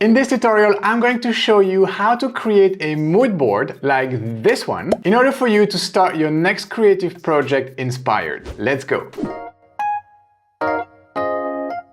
In this tutorial, I'm going to show you how to create a mood board like this one in order for you to start your next creative project inspired. Let's go.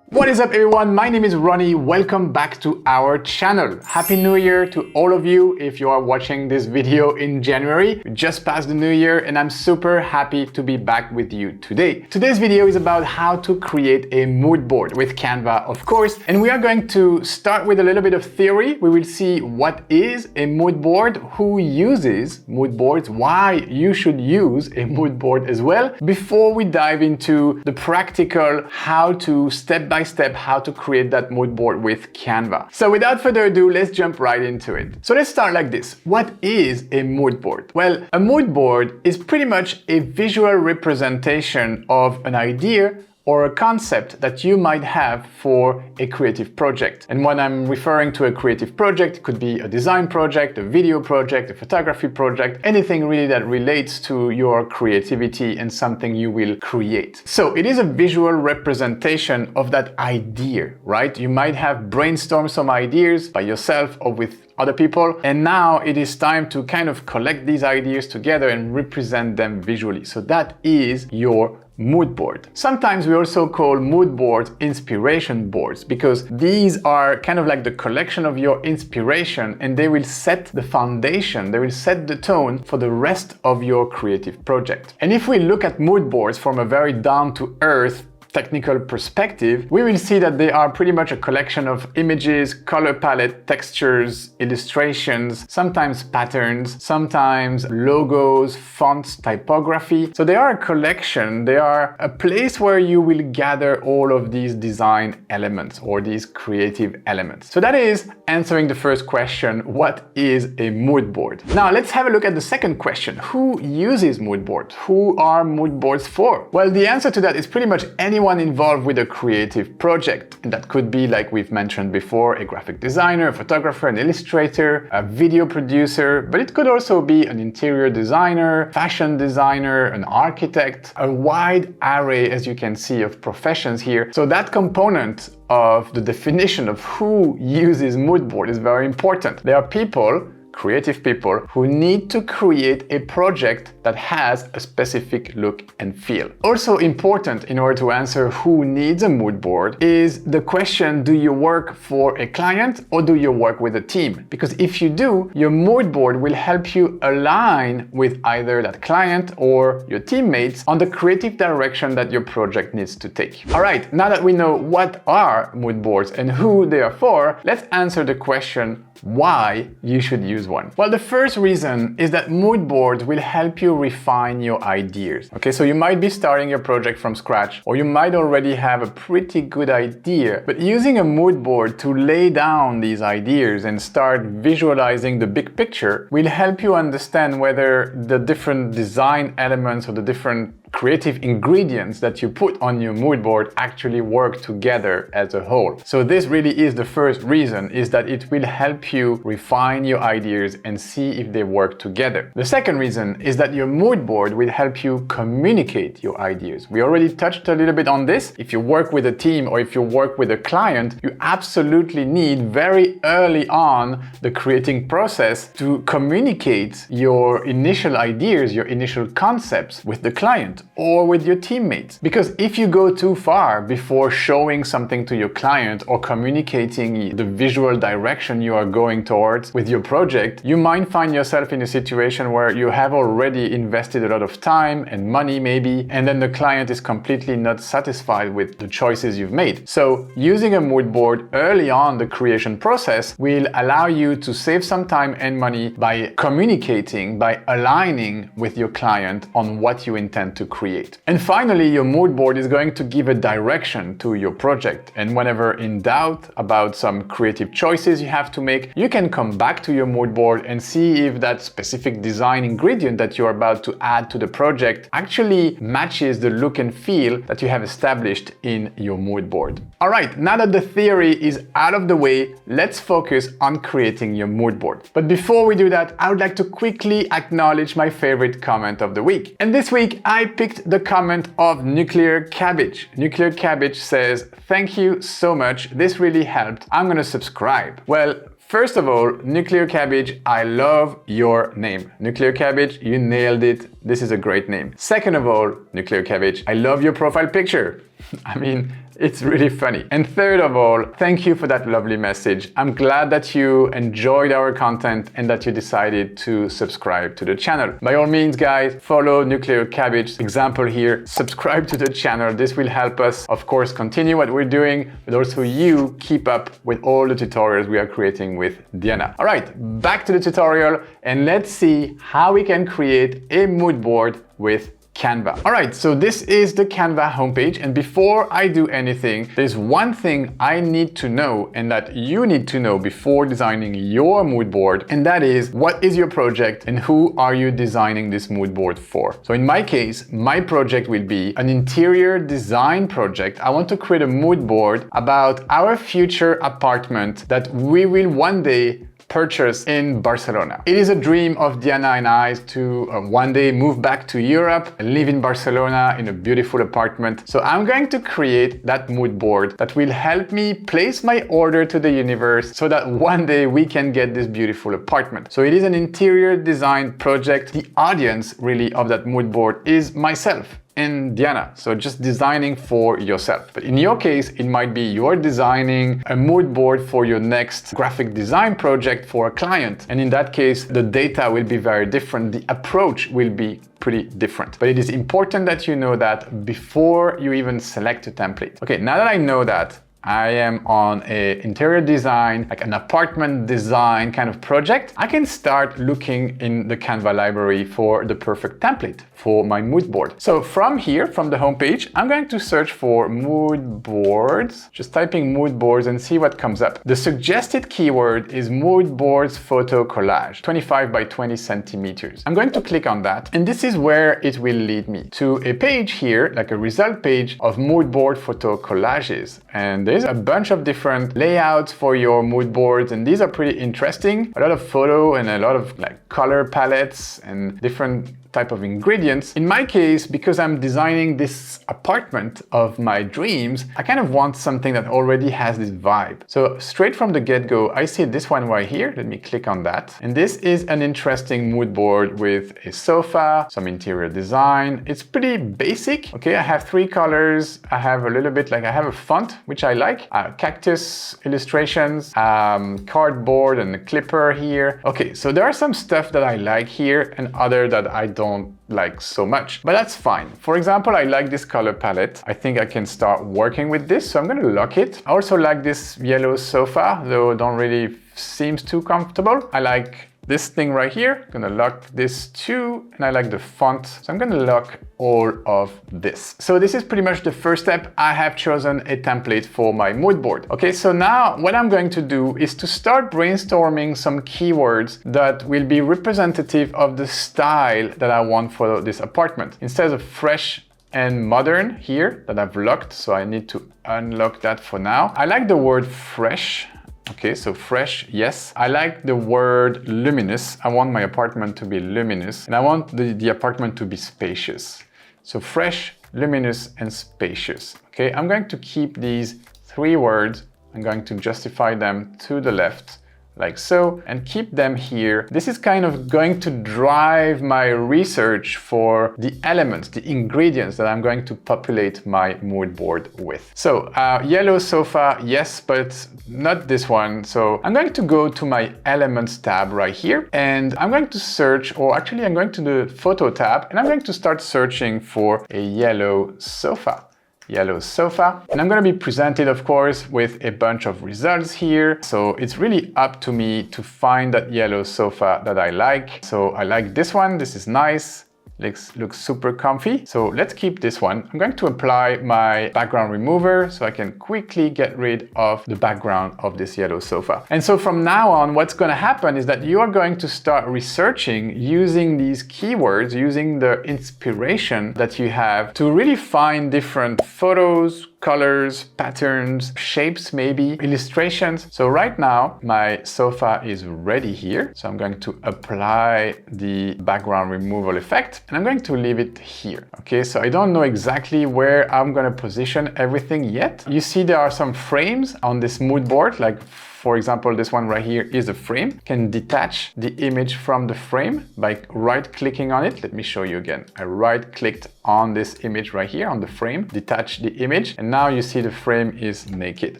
What is up everyone, my name is Ronnie, welcome back to our channel. Happy New Year to all of you if you are watching this video in January. We just passed the New Year and I'm super happy to be back with you today. Today's video is about how to create a mood board with Canva, of course, and we are going to start with a little bit of theory. We will see what is a mood board, who uses mood boards, why you should use a mood board as well, before we dive into the practical how to step-by-step how to create that mood board with Canva. So without further ado, let's jump right into it. So let's start like this. What is a mood board? Well, a mood board is pretty much a visual representation of an idea or a concept that you might have for a creative project. And when I'm referring to a creative project, it could be a design project, a video project, a photography project, anything really that relates to your creativity and something you will create. So it is a visual representation of that idea, right? You might have brainstormed some ideas by yourself or with other people, and now it is time to kind of collect these ideas together and represent them visually. So that is your mood board. Sometimes we also call mood boards inspiration boards because these are kind of like the collection of your inspiration and they will set the foundation, they will set the tone for the rest of your creative project. And if we look at mood boards from a very down-to-earth technical perspective, we will see that they are pretty much a collection of images, color palette, textures, illustrations, sometimes patterns, sometimes logos, fonts, typography. So they are a collection, they are a place where you will gather all of these design elements or these creative elements. So that is answering the first question, what is a mood board? Now let's have a look at the second question. Who uses mood boards? Who are mood boards for? Well, the answer to that is pretty much anyone involved with a creative project. And that could be, like we've mentioned before, a graphic designer, a photographer, an illustrator, a video producer, but it could also be an interior designer, fashion designer, an architect, a wide array, as you can see, of professions here. So that component of the definition of who uses mood board is very important. There are people, creative people, who need to create a project that has a specific look and feel. Also important in order to answer who needs a mood board is the question, do you work for a client or do you work with a team? Because if you do, your mood board will help you align with either that client or your teammates on the creative direction that your project needs to take. All right, now that we know what are mood boards and who they are for, let's answer the question, why you should use one. Well, the first reason is that mood boards will help you refine your ideas. Okay, so you might be starting your project from scratch, or you might already have a pretty good idea, but using a mood board to lay down these ideas and start visualizing the big picture will help you understand whether the different design elements or the different creative ingredients that you put on your mood board actually work together as a whole. So this really is the first reason, is that it will help you refine your ideas and see if they work together. The second reason is that your mood board will help you communicate your ideas. We already touched a little bit on this. If you work with a team or if you work with a client, you absolutely need very early on the creating process to communicate your initial ideas, your initial concepts with the client or with your teammates. Because if you go too far before showing something to your client or communicating the visual direction you are going towards with your project, you might find yourself in a situation where you have already invested a lot of time and money maybe, and then the client is completely not satisfied with the choices you've made. So using a mood board early on the creation process will allow you to save some time and money by communicating, by aligning with your client on what you intend to create. And finally, your mood board is going to give a direction to your project. And whenever in doubt about some creative choices you have to make, you can come back to your mood board and see if that specific design ingredient that you're about to add to the project actually matches the look and feel that you have established in your mood board. All right, now that the theory is out of the way, let's focus on creating your mood board. But before we do that, I would like to quickly acknowledge my favorite comment of the week. And this week, I picked the comment of Nuclear Cabbage. Nuclear Cabbage says, "Thank you so much. This really helped. I'm gonna subscribe." Well, first of all, Nuclear Cabbage, I love your name. Nuclear Cabbage, you nailed it. This is a great name. Second of all, Nuclear Cabbage, I love your profile picture. I mean, it's really funny. And third of all, thank you for that lovely message. I'm glad that you enjoyed our content and that you decided to subscribe to the channel. By all means, guys, follow Nuclear Cabbage's example here. Subscribe to the channel. This will help us, of course, continue what we're doing, but also you keep up with all the tutorials we are creating with Diana. All right, back to the tutorial and let's see how we can create a mood board with Canva. All right, so this is the Canva homepage, and before I do anything, there's one thing I need to know and that you need to know before designing your mood board, and that is, what is your project and who are you designing this mood board for? So in my case, my project will be an interior design project. I want to create a mood board about our future apartment that we will one day purchase in Barcelona. It is a dream of Diana and I to one day move back to Europe and live in Barcelona in a beautiful apartment. So I'm going to create that mood board that will help me place my order to the universe so that one day we can get this beautiful apartment. So it is an interior design project. The audience really of that mood board is myself and Diana, so just designing for yourself. But in your case, it might be you're designing a mood board for your next graphic design project for a client. And in that case, the data will be very different. The approach will be pretty different. But it is important that you know that before you even select a template. Okay, now that I know that, I am on an interior design, like an apartment design kind of project, I can start looking in the Canva library for the perfect template for my mood board. So from here, from the homepage, I'm going to search for mood boards, just typing mood boards and see what comes up. The suggested keyword is mood boards photo collage, 25 by 20 centimeters. I'm going to click on that, and this is where it will lead me to a page here, like a result page of mood board photo collages. And there's a bunch of different layouts for your mood boards, and these are pretty interesting. A lot of photo and a lot of like color palettes and different type of ingredients. In my case, because I'm designing this apartment of my dreams, I kind of want something that already has this vibe. So straight from the get-go, I see this one right here. Let me click on that. And this is an interesting mood board with a sofa, some interior design. It's pretty basic. Okay, I have 3 colors. I have a little bit like, I have a font, which I like, cactus illustrations, cardboard and a clipper here. Okay, so there are some stuff that I like here and other that I don't like so much, but that's fine. For example, I like this color palette. I think I can start working with this, so I'm going to lock it. I also like this yellow sofa, though don't really seems too comfortable. I like this thing right here. I'm gonna lock this too, and I like the font, so I'm gonna lock all of this. So this is pretty much the first step. I have chosen a template for my mood board. Okay, so now what I'm going to do is to start brainstorming some keywords that will be representative of the style that I want for this apartment. Instead of fresh and modern here that I've locked, so I need to unlock that for now. I like the word fresh. Okay, so fresh, yes. I like the word luminous. I want my apartment to be luminous, and I want the apartment to be spacious. So fresh, luminous, and spacious. Okay, I'm going to keep these 3 words. I'm going to justify them to the left, like so, and keep them here. This is kind of going to drive my research for the elements, the ingredients that I'm going to populate my mood board with. So yellow sofa, yes, but not this one. So I'm going to go to my elements tab right here, and I'm going to search, or actually I'm going to the photo tab, and I'm going to start searching for a yellow sofa. Yellow sofa. And I'm going to be presented, of course, with a bunch of results here. So it's really up to me to find that yellow sofa that I like. So I like this one. This is nice. Looks super comfy. So let's keep this one. I'm going to apply my background remover so I can quickly get rid of the background of this yellow sofa. And so from now on, what's going to happen is that you are going to start researching using these keywords, using the inspiration that you have to really find different photos, colors, patterns, shapes, maybe illustrations. So right now my sofa is ready here. So I'm going to apply the background removal effect and I'm going to leave it here. Okay, so I don't know exactly where I'm going to position everything yet. You see there are some frames on this mood board, like for example, this one right here is a frame. You can detach the image from the frame by right-clicking on it. Let me show you again. I right-clicked on this image right here on the frame, detach the image, and now you see the frame is naked.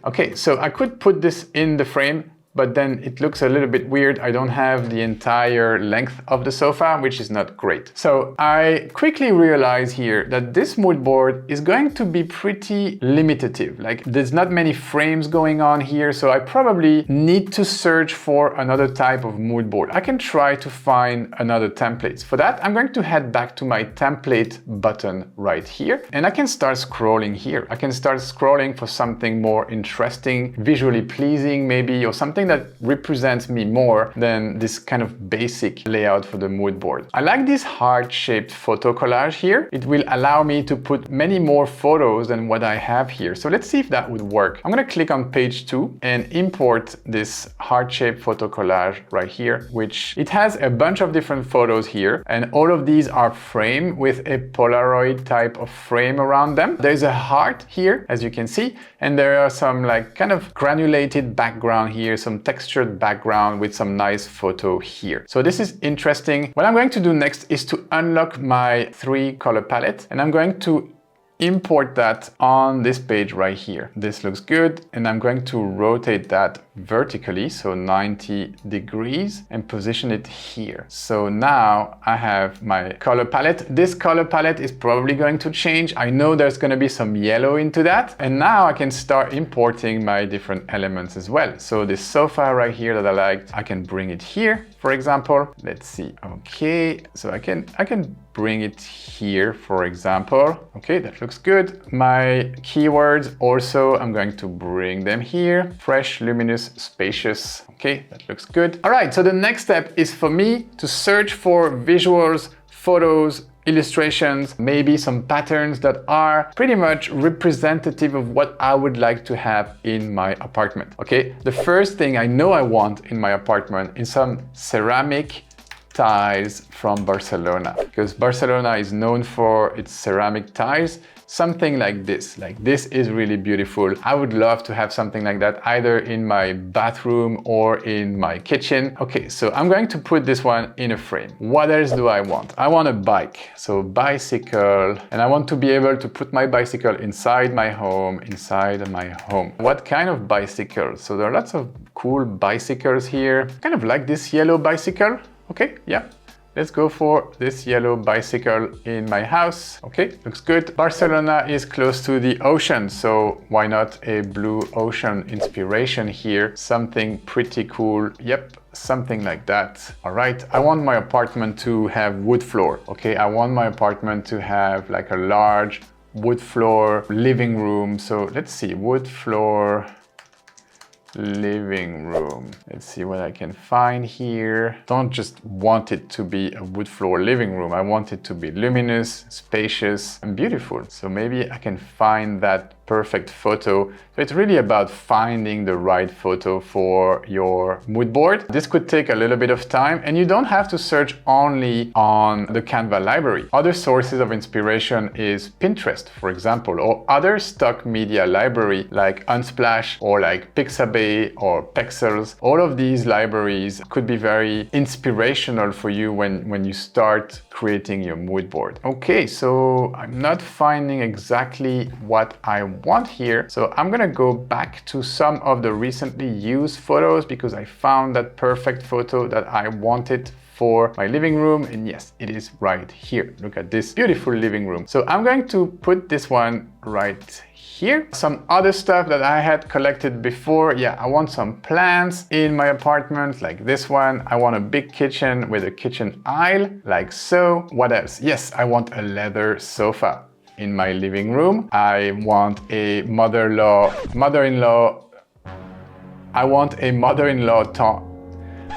Okay, so I could put this in the frame, but then it looks a little bit weird. I don't have the entire length of the sofa, which is not great. So I quickly realize here that this mood board is going to be pretty limitative. Like there's not many frames going on here, so I probably need to search for another type of mood board. I can try to find another templates. For that, I'm going to head back to my template button right here, and I can start scrolling here. I can start scrolling for something more interesting, visually pleasing maybe, or something that represents me more than this kind of basic layout for the mood board. I like this heart-shaped photo collage here. It will allow me to put many more photos than what I have here. So let's see if that would work. I'm gonna click on page 2 and import this heart-shaped photo collage right here, which it has a bunch of different photos here, and all of these are framed with a Polaroid type of frame around them. There's a heart here, as you can see, and there are some like kind of granulated background here, some textured background with some nice photo here. So this is interesting. What I'm going to do next is to unlock my 3 color palette, and I'm going to import that on this page right here. This looks good, and I'm going to rotate that vertically, so 90 degrees, and position it here. So now I have my color palette. This color palette is probably going to change. I know there's going to be some yellow into that, and now I can start importing my different elements as well. So this sofa right here that I liked, I can bring it here, for example. Let's see. Okay, so I can bring it here, for example. Okay, that looks good. My keywords also, I'm going to bring them here. Fresh, luminous, spacious. Okay, that looks good. All right, so the next step is for me to search for visuals, photos, illustrations, maybe some patterns that are pretty much representative of what I would like to have in my apartment. Okay, the first thing I know I want in my apartment is some ceramic tiles from Barcelona, because Barcelona is known for its ceramic tiles. Something like this is really beautiful. I would love to have something like that either in my bathroom or in my kitchen. Okay, so I'm going to put this one in a frame. What else do I want? I want a bike, so bicycle, and I want to be able to put my bicycle inside my home. What kind of bicycle? So there are lots of cool bicycles here. Kind of like this yellow bicycle. Okay, yeah. Let's go for this yellow bicycle in my house. Okay, looks good. Barcelona is close to the ocean, so why not a blue ocean inspiration here? Something pretty cool. Yep, something like that. All right, I want my apartment to have wood floor. Okay, I want my apartment to have like a large wood floor living room. So let's see, wood floor living room. Let's see what I can find here. Don't just want it to be a wood floor living room. I want it to be luminous, spacious, and beautiful. So maybe I can find that perfect photo. So it's really about finding the right photo for your mood board. This could take a little bit of time, and you don't have to search only on the Canva library. Other sources of inspiration is Pinterest, for example, or other stock media library like Unsplash or like Pixabay or Pexels. All of these libraries could be very inspirational for you when you start creating your mood board. Okay, so I'm not finding exactly what I want here. So I'm gonna go back to some of the recently used photos because I found that perfect photo that I wanted for my living room, and yes, it is right here. Look at this beautiful living room. So I'm going to put this one right here. Some other stuff that I had collected before. Yeah, I want some plants in my apartment like this one. I want a big kitchen with a kitchen aisle like so. What else? Yes, I want a leather sofa in my living room. I want a mother-in-law tongue.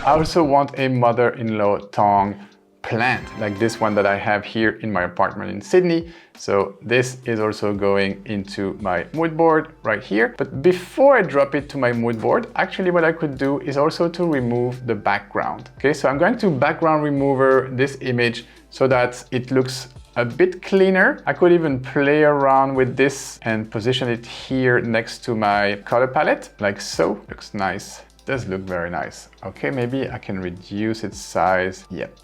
I also want a mother-in-law tongue plant like this one that I have here in my apartment in Sydney. So this is also going into my mood board right here. But before I drop it to my mood board, actually what I could do is also to remove the background. Okay, so I'm going to background remover this image so that it looks a bit cleaner. I could even play around with this and position it here next to my color palette, like so. Looks nice. Does look very nice. Okay, maybe I can reduce its size. Yep.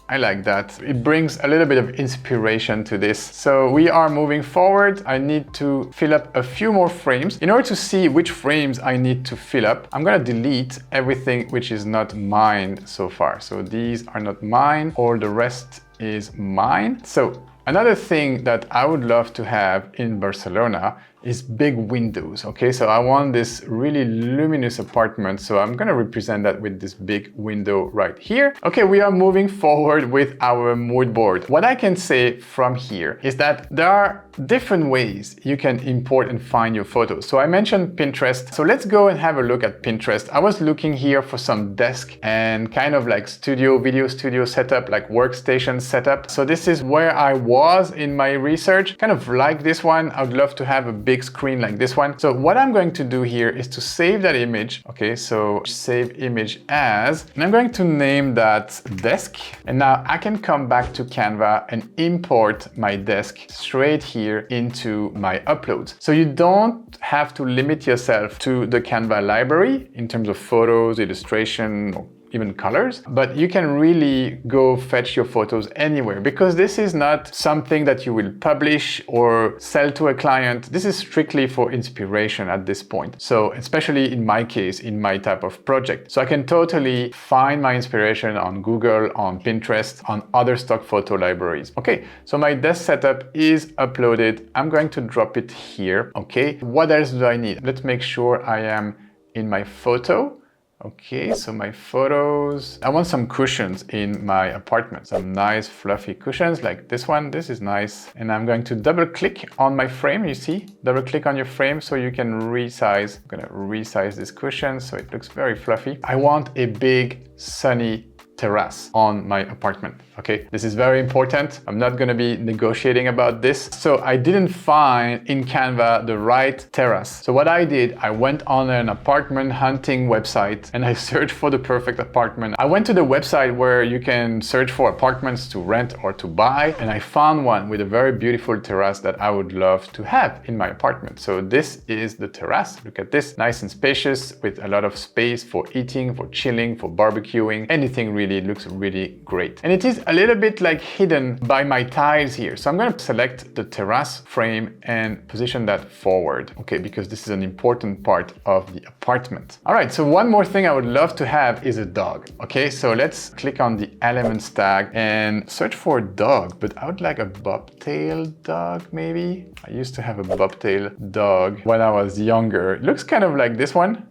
I like that. It brings a little bit of inspiration to this. So we are moving forward. I need to fill up a few more frames. In order to see which frames I need to fill up, I'm gonna delete everything which is not mine so far. So these are not mine, all the rest is mine. So another thing that I would love to have in Barcelona is big windows, okay? So I want this really luminous apartment, so I'm gonna represent that with this big window right here. Okay, we are moving forward with our mood board. What I can say from here is that there are different ways you can import and find your photos. So I mentioned Pinterest, so let's go and have a look at Pinterest. I was looking here for some desk and kind of like video studio setup, like workstation setup. So this is where I was in my research, kind of like this one. I would love to have a big screen like this one. So what I'm going to do here is to save that image. Okay, so save image as, and I'm going to name that desk. And now I can come back to Canva and import my desk straight here into my uploads. So you don't have to limit yourself to the Canva library in terms of photos, illustration, or even colors, but you can really go fetch your photos anywhere, because this is not something that you will publish or sell to a client. This is strictly for inspiration at this point. So especially in my case, in my type of project. So I can totally find my inspiration on Google, on Pinterest, on other stock photo libraries. Okay, so my desk setup is uploaded. I'm going to drop it here. Okay, what else do I need? Let's make sure I am in my photo. Okay, so my photos. I want some cushions in my apartment. Some nice fluffy cushions like this one. This is nice. And I'm going to double click on my frame, you see? Double click on your frame so you can resize. I'm gonna resize this cushion so it looks very fluffy. I want a big sunny terrace on my apartment. Okay, this is very important. I'm not going to be negotiating about this. So I didn't find in Canva the right terrace. So what I did, I went on an apartment hunting website and I searched for the perfect apartment. I went to the website where you can search for apartments to rent or to buy, and I found one with a very beautiful terrace that I would love to have in my apartment. So this is the terrace. Look at this, nice and spacious with a lot of space for eating, for chilling, for barbecuing, anything really. It looks really great. And it is a little bit like hidden by my tiles here. So I'm going to select the terrace frame and position that forward. Okay, because this is an important part of the apartment. All right, so one more thing I would love to have is a dog. Okay, so let's click on the elements tag and search for dog, but I would like a bobtail dog maybe. I used to have a bobtail dog when I was younger. It looks kind of like this one.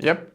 Yep.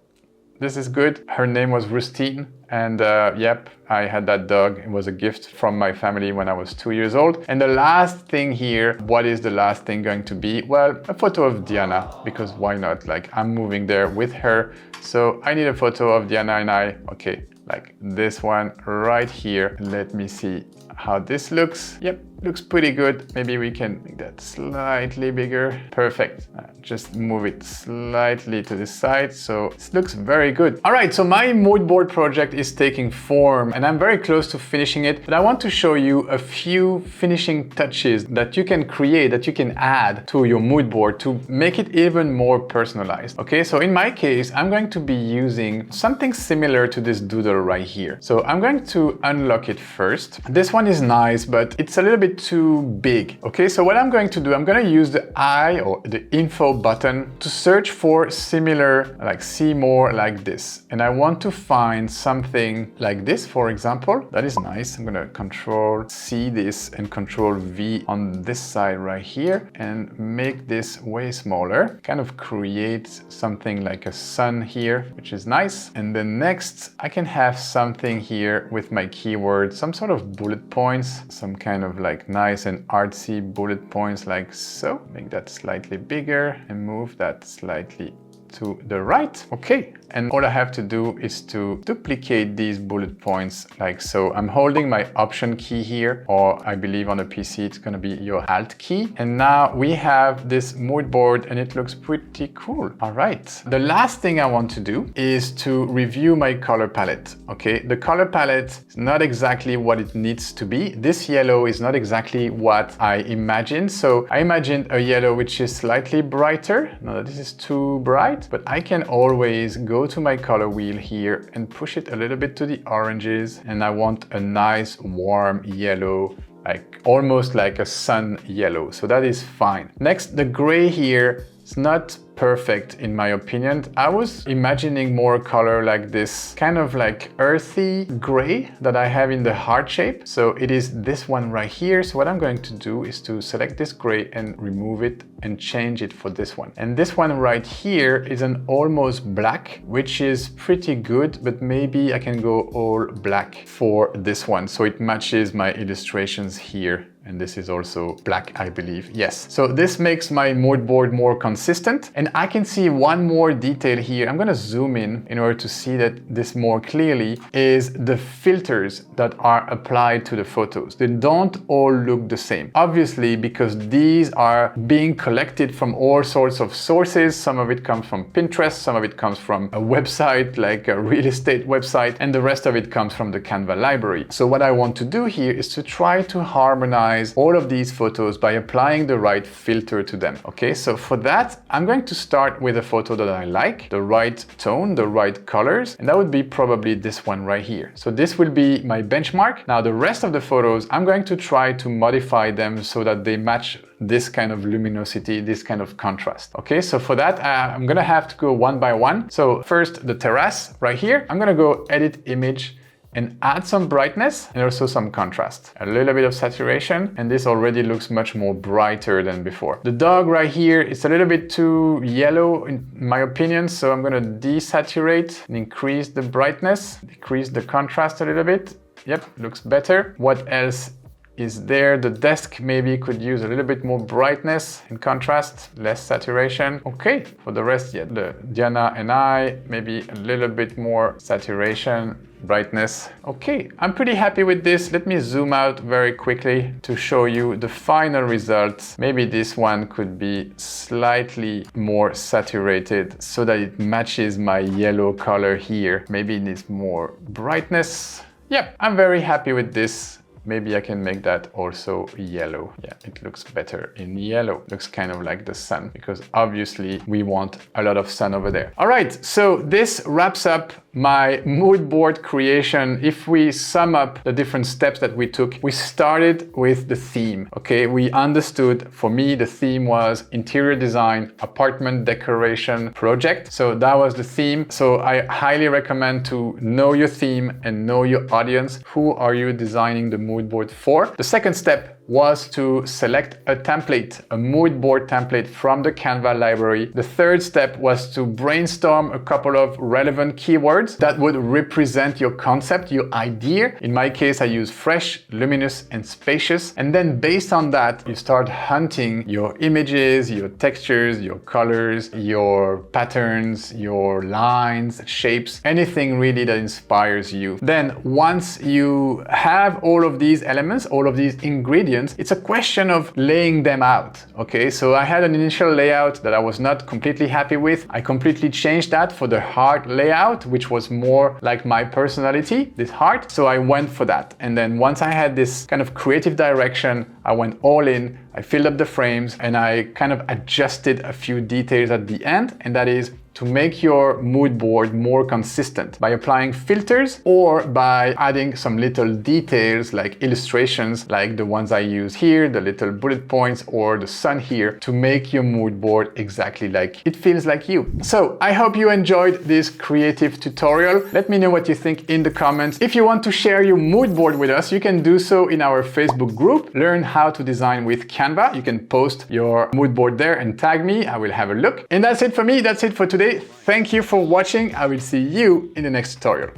This is good. Her name was Rustine, and yep, I had that dog. It was a gift from my family when I was 2 years old. And the last thing here, what is the last thing going to be? Well, a photo of Diana, because why not? Like, I'm moving there with her, so I need a photo of Diana and I. Okay, like this one right here. Let me see how this looks. Yep, looks pretty good. Maybe we can make that slightly bigger. Perfect. Just move it slightly to the side. So it looks very good. All right, so my mood board project is taking form and I'm very close to finishing it, but I want to show you a few finishing touches that you can create, that you can add to your mood board to make it even more personalized. Okay, so in my case, I'm going to be using something similar to this doodle right here. So I'm going to unlock it first. This one is nice, but it's a little bit too big. Okay, so what I'm going to do, I'm going to use the I or the info button to search for similar, like see more like this. And I want to find something like this, for example. That is nice. I'm going to control C this and control V on this side right here and make this way smaller. Kind of create something like a sun here, which is nice. And then next, I can have something here with my keyword, some sort of bullet points, some kind of like nice and artsy bullet points like so. Make that slightly bigger and move that slightly to the right. Okay, and all I have to do is to duplicate these bullet points like so. I'm holding my Option key here, or I believe on a PC it's gonna be your Alt key. And now we have this mood board and it looks pretty cool. All right, the last thing I want to do is to review my color palette. Okay, the color palette is not exactly what it needs to be. This yellow is not exactly what I imagined. So I imagined a yellow which is slightly brighter. No, this is too bright, but I can always go to my color wheel here and push it a little bit to the oranges, and I want a nice warm yellow, like almost like a sun yellow. So that is fine. Next, the gray here is not perfect in my opinion. I was imagining more color like this kind of like earthy gray that I have in the heart shape. So it is this one right here. So what I'm going to do is to select this gray and remove it and change it for this one. And this one right here is an almost black, which is pretty good, but maybe I can go all black for this one. So it matches my illustrations here. And this is also black, I believe. Yes. So this makes my mood board more consistent. And I can see one more detail here. I'm going to zoom in order to see that this more clearly, is the filters that are applied to the photos. They don't all look the same. Obviously, because these are being collected from all sorts of sources. Some of it comes from Pinterest, some of it comes from a website, like a real estate website, and the rest of it comes from the Canva library. So what I want to do here is to try to harmonize all of these photos by applying the right filter to them. Okay, so for that, I'm going to start with a photo that I like, the right tone, the right colors, and that would be probably this one right here. So this will be my benchmark. Now the rest of the photos, I'm going to try to modify them so that they match this kind of luminosity, this kind of contrast. Okay, so for that, I'm gonna have to go one by one. So first, the terrace right here, I'm gonna go edit image and add some brightness and also some contrast. A little bit of saturation, and this already looks much more brighter than before. The dog right here is a little bit too yellow in my opinion, so I'm gonna desaturate and increase the brightness, decrease the contrast a little bit. Yep, looks better. What else is there? The desk maybe could use a little bit more brightness and contrast, less saturation. Okay, for the rest, yeah, the Diana and I, maybe a little bit more saturation, brightness. Okay, I'm pretty happy with this. Let me zoom out very quickly to show you the final results. Maybe this one could be slightly more saturated so that it matches my yellow color here. Maybe it needs more brightness. Yep, I'm very happy with this. Maybe I can make that also yellow. Yeah, it looks better in yellow. Looks kind of like the sun, because obviously we want a lot of sun over there. All right, so this wraps up my mood board creation. If we sum up the different steps that we took, we started with the theme. Okay, we understood, for me, the theme was interior design, apartment decoration project. So that was the theme. So I highly recommend to know your theme and know your audience. Who are you designing the mood board for? The second step was to select a template, a mood board template from the Canva library. The third step was to brainstorm a couple of relevant keywords that would represent your concept, your idea. In my case, I use fresh, luminous, and spacious. And then based on that, you start hunting your images, your textures, your colors, your patterns, your lines, shapes, anything really that inspires you. Then once you have all of these elements, all of these ingredients, it's a question of laying them out. Okay, so I had an initial layout that I was not completely happy with. I completely changed that for the heart layout, which was more like my personality, this heart. So I went for that. And then once I had this kind of creative direction, I went all in. I filled up the frames and I kind of adjusted a few details at the end, and that is to make your mood board more consistent by applying filters or by adding some little details like illustrations like the ones I use here, the little bullet points or the sun here, to make your mood board exactly like it feels like you. So I hope you enjoyed this creative tutorial. Let me know what you think in the comments. If you want to share your mood board with us, you can do so in our Facebook group, Learn How to Design with Canva. You can post your mood board there and tag me. I will have a look. And that's it for me. That's it for today. Thank you for watching. I will see you in the next tutorial.